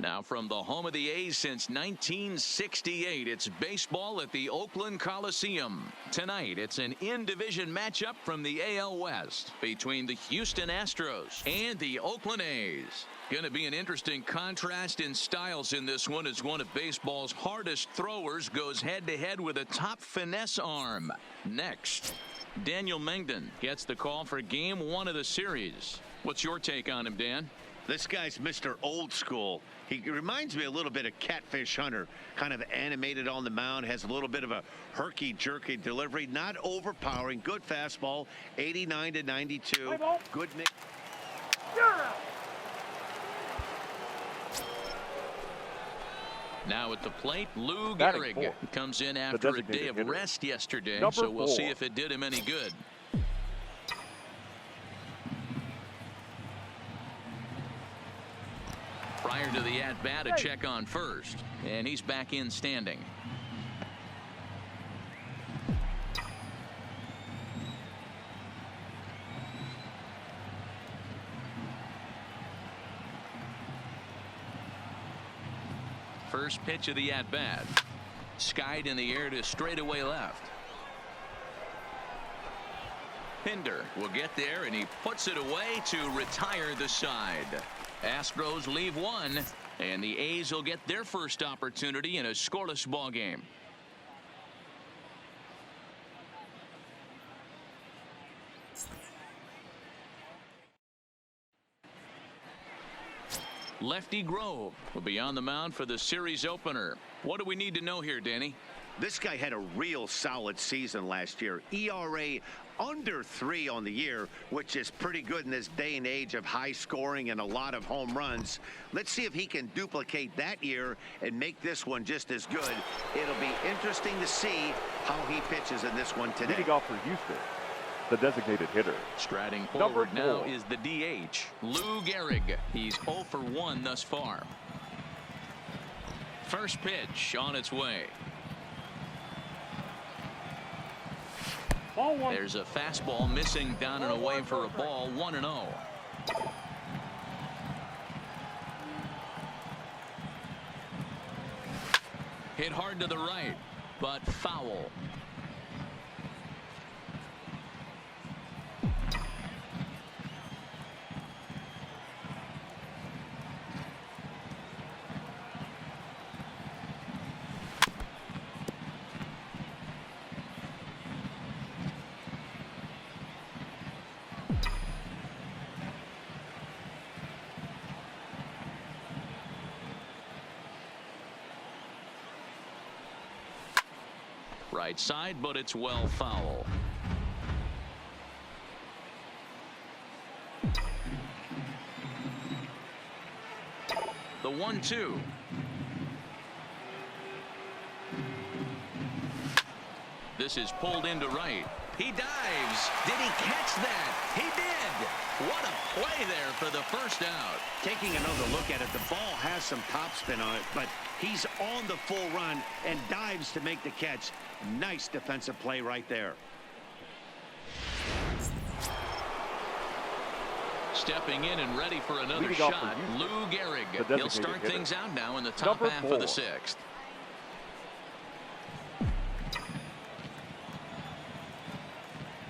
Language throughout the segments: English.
Now from the home of the A's since 1968, it's baseball at the Oakland Coliseum. Tonight, it's an in-division matchup from the AL West between the Houston Astros and the Oakland A's. Going to be an interesting contrast in styles in this one as one of baseball's hardest throwers goes head-to-head with a top finesse arm. Next, Daniel Mengden gets the call for Game 1 of the series. What's your take on him, Dan? This guy's Mr. Old School. He reminds me a little bit of Catfish Hunter, kind of animated on the mound, has a little bit of a herky-jerky delivery, not overpowering, good fastball, 89 to 92. Good mix. Now at the plate, Lou Gehrig comes in after a day of rest yesterday, so we'll see if it did him any good. Prior to the at-bat, a check on first, and he's back in standing. First pitch of the at-bat. Skied in the air to straightaway left. Pinder will get there, and he puts it away to retire the side. Astros leave one, and the A's will get their first opportunity in a scoreless ball game. Lefty Grove will be on the mound for the series opener. What do we need to know here, Danny? This guy had a real solid season last year. ERA under 3 on the year, which is pretty good in this day and age of high scoring and a lot of home runs. Let's see if he can duplicate that year and make this one just as good. It'll be interesting to see how he pitches in this one today. Leading off for Houston, the designated hitter. Striding forward now is the DH, Lou Gehrig. He's 0 for 1 thus far. First pitch on its way. There's a fastball missing down and away for a ball, 1-0. Hit hard to the right, but foul. Right side, but it's well foul. The 1-2. This is pulled into right. He dives. Did he catch that? He did. What a play there for the first out. Taking another look at it, the ball has some topspin on it, but he's on the full run and dives to make the catch. Nice defensive play right there. Stepping in and ready for another shot, Lou Gehrig. He'll start things out now in the top half of the 6th.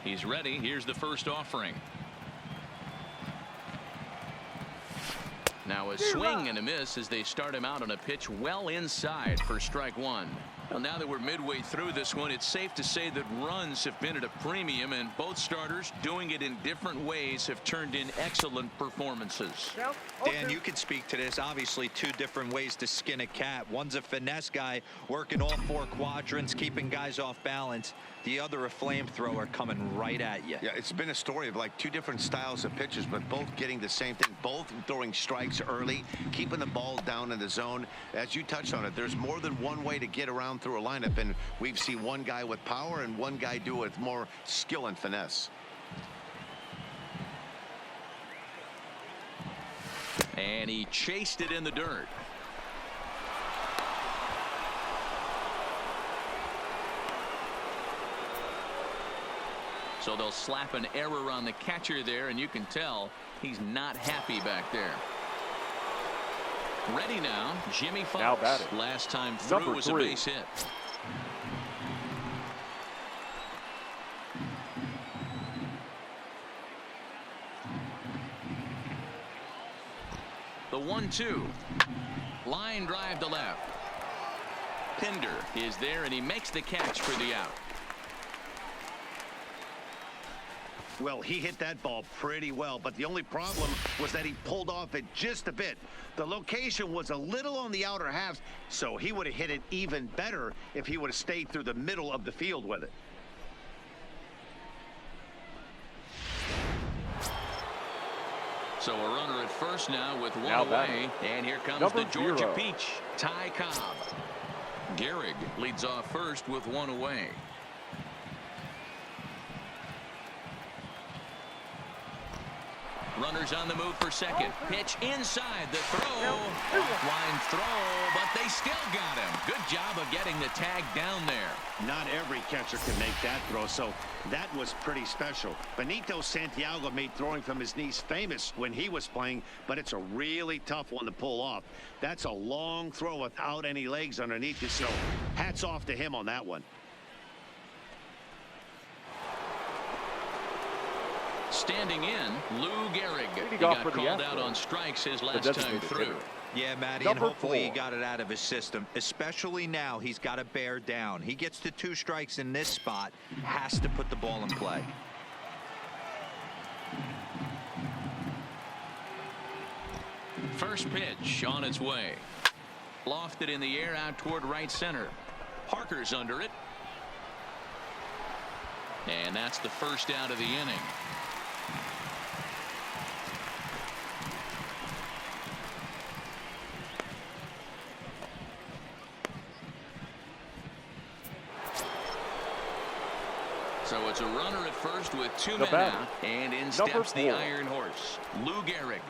He's ready. Here's the first offering. Now a swing and a miss as they start him out on a pitch well inside for strike 1. Well, now that we're midway through this one, it's safe to say that runs have been at a premium, and both starters, doing it in different ways, have turned in excellent performances. Dan, you can speak to this. Obviously, 2 different ways to skin a cat. One's a finesse guy working all 4 quadrants, keeping guys off balance. The other a flamethrower coming right at you. Yeah, it's been a story of like 2 different styles of pitchers, but both getting the same thing, both throwing strikes early, keeping the ball down in the zone. As you touched on it, there's more than one way to get around through a lineup, and we've seen one guy with power and one guy do it with more skill and finesse. And he chased it in the dirt. So they'll slap an error on the catcher there, and you can tell he's not happy back there. Ready now, Jimmy Now Fox. batting. Last time through Number was a 3. base hit. The 1-2. Line drive to left. Pinder is there, and he makes the catch for the out. Well, he hit that ball pretty well, but the only problem was that he pulled off it just a bit. The location was a little on the outer half, so he would have hit it even better if he would have stayed through the middle of the field with it. So a runner at first now with one Now away. batting. And here comes Number the Georgia 0. Peach, Ty Cobb. Gehrig leads off first with one away. Runners on the move for second. Pitch inside the throw. Line throw, but they still got him. Good job of getting the tag down there. Not every catcher can make that throw, so that was pretty special. Benito Santiago made throwing from his knees famous when he was playing, but it's a really tough one to pull off. That's a long throw without any legs underneath you, so hats off to him on that one. Standing in, Lou Gehrig. He off got for the called out Astros. on strikes his The last time designated through. hitter. Yeah, Matty, and Number hopefully he 4. got it out of his system, especially now. He's got to bear down. He gets to 2 strikes in this spot, has to put the ball in play. First pitch on its way. Lofted in the air out toward right center. Parker's under it. And that's the first out of the inning. So it's a runner at first with 2 men batter. out. And in Number steps the 4. Iron Horse, Lou Gehrig.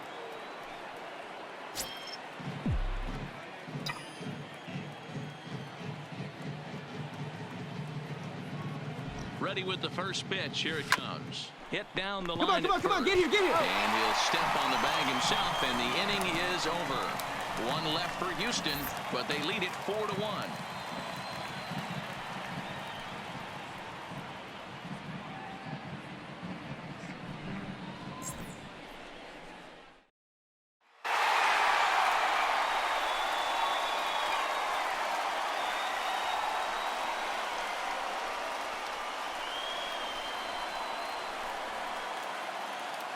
Ready with the first pitch. Here it comes. Hit down the line. Come on, get here. And he'll step on the bag himself, and the inning is over. 1 left for Houston, but they lead it 4-1.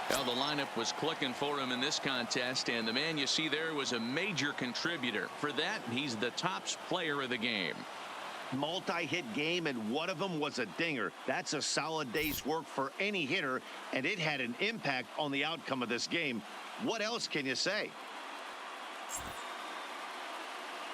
Well, the lineup was clicking for him in this contest, and the man you see there was a major contributor. For that, he's the top player of the game. Multi-hit game, and one of them was a dinger. That's a solid day's work for any hitter, and it had an impact on the outcome of this game. What else can you say?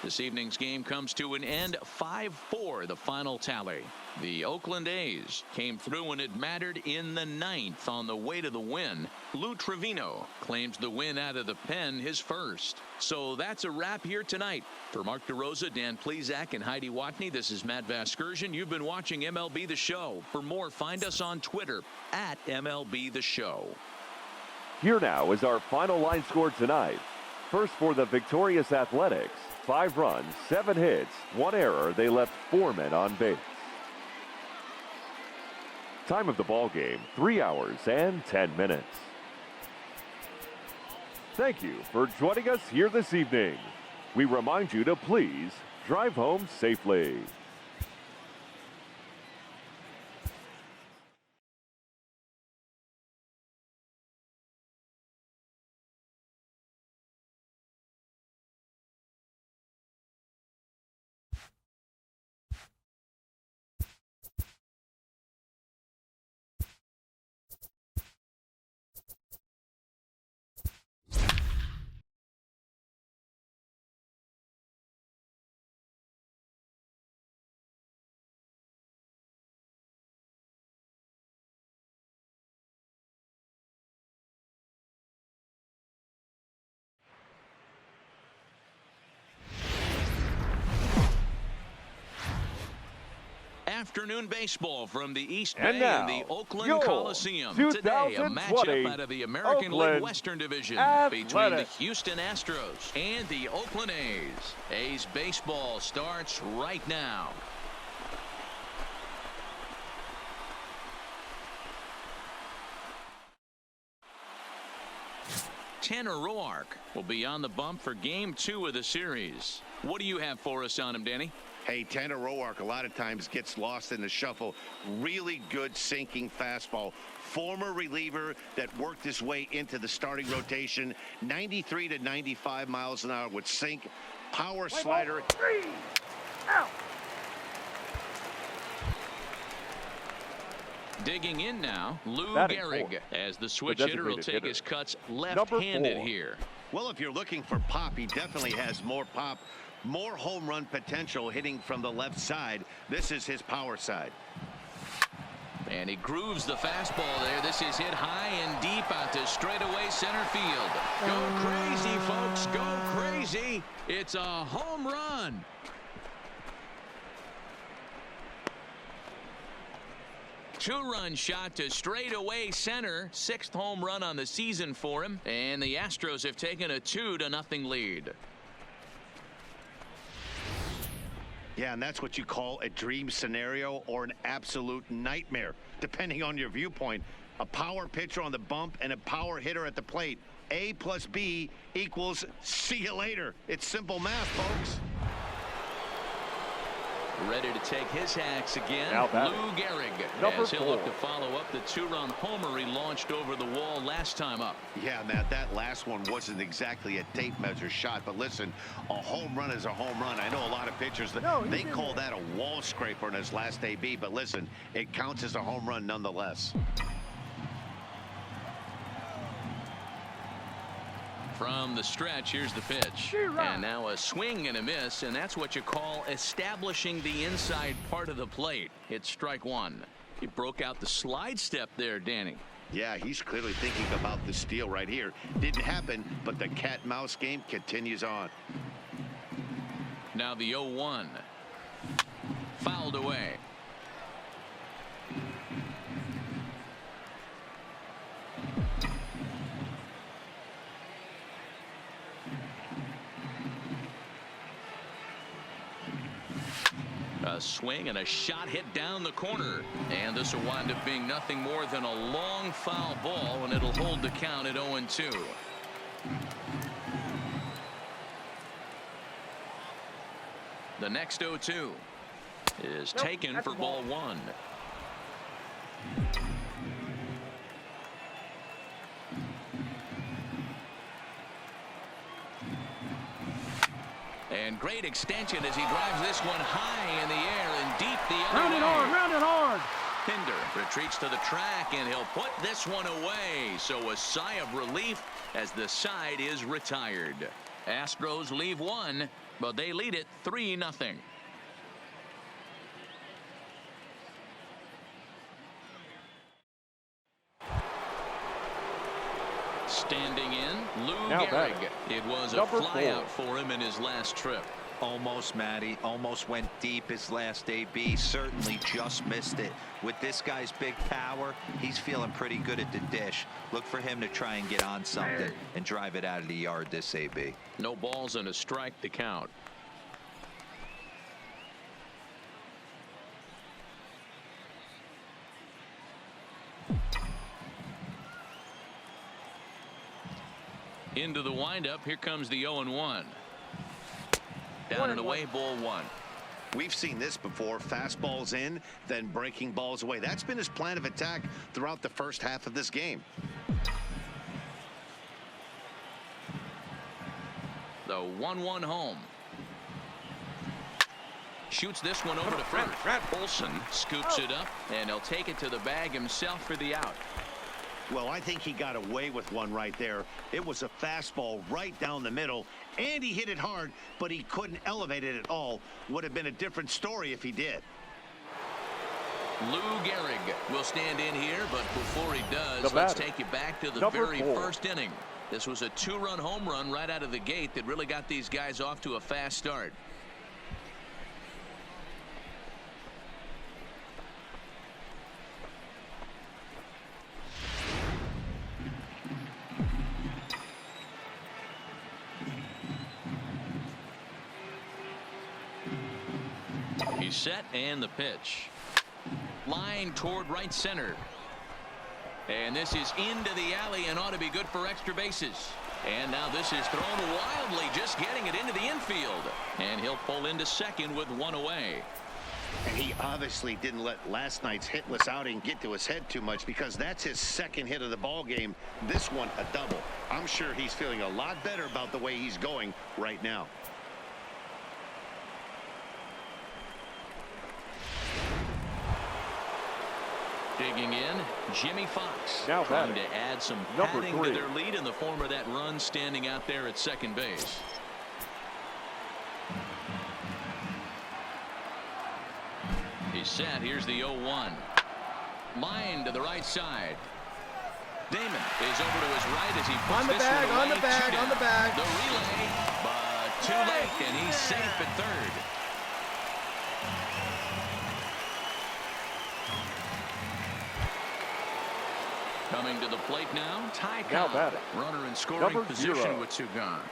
This evening's game comes to an end. 5-4, the final tally. The Oakland A's came through when it mattered in the 9th on the way to the win. Lou Trevino claims the win out of the pen, his first. So that's a wrap here tonight. For Mark DeRosa, Dan Plesac, and Heidi Watney, this is Matt Vasgersian. You've been watching MLB The Show. For more, find us on Twitter at MLB The Show. Here now is our final line score tonight. First for the victorious Athletics. 5 runs, 7 hits, 1 error. They left 4 men on base. Time of the ball game, 3 hours and 10 minutes. Thank you for joining us here this evening. We remind you to please drive home safely. afternoon baseball from the East And Bay now, and the Oakland your Coliseum. Today, a 2020 matchup out of the American Oakland League Western Division between the Athletics. Houston Astros and the Oakland A's. A's baseball starts right now. Tanner Roark will be on the bump for Game 2 of the series. What do you have for us on him, Danny? Hey, Tanner Roark a lot of times gets lost in the shuffle. Really good sinking fastball. Former reliever that worked his way into the starting rotation. 93 to 95 miles an hour with sink. Power slider. Out. Digging in now, Lou Batting Gehrig, fourth. as the switch The hitter will designated take hitter. his cuts Number left-handed 4. here. Well, if you're looking for pop, he definitely has more pop. More home run potential hitting from the left side. This is his power side. And he grooves the fastball there. This is hit high and deep out to straightaway center field. Go crazy, folks. Go crazy. It's a home run. Two-run shot to straightaway center. 6th home run on the season for him. And the Astros have taken a 2-0 lead. Yeah, and that's what you call a dream scenario or an absolute nightmare, depending on your viewpoint. A power pitcher on the bump and a power hitter at the plate. A plus B equals see you later. It's simple math, folks. Ready to take his hacks again. Now batting, Lou Gehrig, number as he'll look 4. to follow up the 2-run homer he launched over the wall last time up. Yeah, Matt, that last one wasn't exactly a tape measure shot, but listen, a home run is a home run. I know a lot of pitchers, they call that a wall scraper in his last AB, but listen, it counts as a home run nonetheless. From the stretch, here's the pitch. And now a swing and a miss, and that's what you call establishing the inside part of the plate. It's strike one. He broke out the slide step there, Danny. Yeah, he's clearly thinking about the steal right here. Didn't happen, but the cat-mouse game continues on. Now the 0-1. Fouled away. A swing and a shot hit down the corner. And this will wind up being nothing more than a long foul ball, and it'll hold the count at 0-2. The next 0-2 is taken for ball 1. And great extension as he drives this one high in the air and deep the other way. Round it hard. Pinder retreats to the track, and he'll put this one away. So a sigh of relief as the side is retired. Astros leave one, but they lead it 3-0. Standing in, Lou Now Gehrig. batting, It was a number 4. flyout for him in his last trip. Almost, Matty. Almost went deep his last AB. Certainly just missed it. With this guy's big power, he's feeling pretty good at the dish. Look for him to try and get on something and drive it out of the yard this AB. No balls and a strike to count. Into the windup. Here comes the 0-1. Down and away, ball 1. We've seen this before. Fastballs in, then breaking balls away. That's been his plan of attack throughout the first half of this game. The 1-1 home. Shoots this one over to first. Olsen scoops it up, and he'll take it to the bag himself for the out. Well, I think he got away with one right there. It was a fastball right down the middle, and he hit it hard, but he couldn't elevate it at all. Would have been a different story if he did. Lou Gehrig will stand in here, but before he does, The let's batter, take you back to the number very 4. first inning. This was a 2-run home run right out of the gate that really got these guys off to a fast start. He's set and the pitch. Line toward right center. And this is into the alley and ought to be good for extra bases. And now this is thrown wildly, just getting it into the infield. And he'll pull into second with one away. And he obviously didn't let last night's hitless outing get to his head too much, because that's his second hit of the ball game. This one a double. I'm sure he's feeling a lot better about the way he's going right now. Digging in, Jimmy Fox. Now trying to add some Number padding 3. to their lead in the form of that run standing out there at second base. He's set. Here's the 0-1. Line to the right side. Damon is over to his right as he puts on the this bag, one away. on the bag, on the bag. The relay, but too late, and he's safe at third. Coming to the plate now, Ty Now Cobb. batting. Runner in scoring Number position 0. with two gone.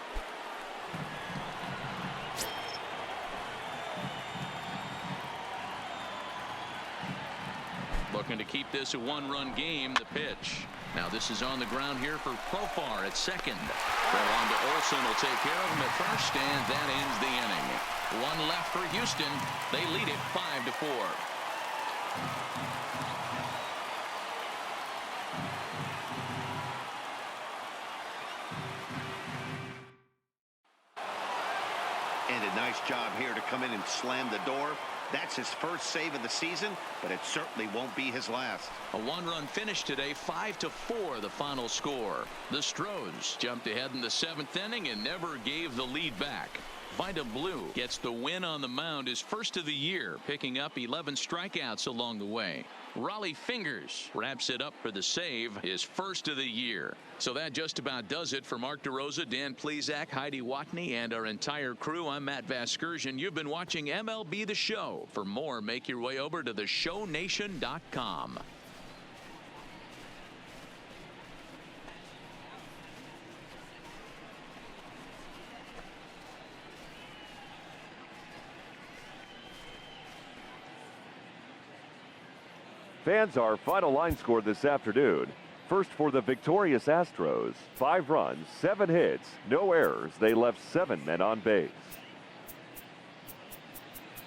Looking to keep this a one-run game. The pitch. Now this is on the ground here for Profar at second. Throw on to Olsen will take care of him at first, and that ends the inning. One left for Houston. They lead it 5-4. And a nice job here to come in and slam the door. That's his first save of the season, but it certainly won't be his last. A one-run finish today, 5-4 the final score. The Stros jumped ahead in the 7th inning and never gave the lead back. Vida Blue gets the win on the mound, his first of the year, picking up 11 strikeouts along the way. Raleigh Fingers wraps it up for the save, his first of the year. So that just about does it for Mark DeRosa, Dan Plesac, Heidi Watney, and our entire crew. I'm Matt Vasgersian. You've been watching MLB The Show. For more, make your way over to theshownation.com. Fans, our final line score this afternoon. First for the victorious Astros, 5 runs, 7 hits, no errors. They left 7 men on base.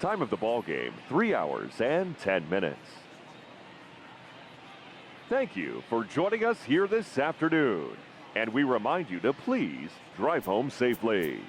Time of the ball game, 3 hours and 10 minutes. Thank you for joining us here this afternoon. And we remind you to please drive home safely.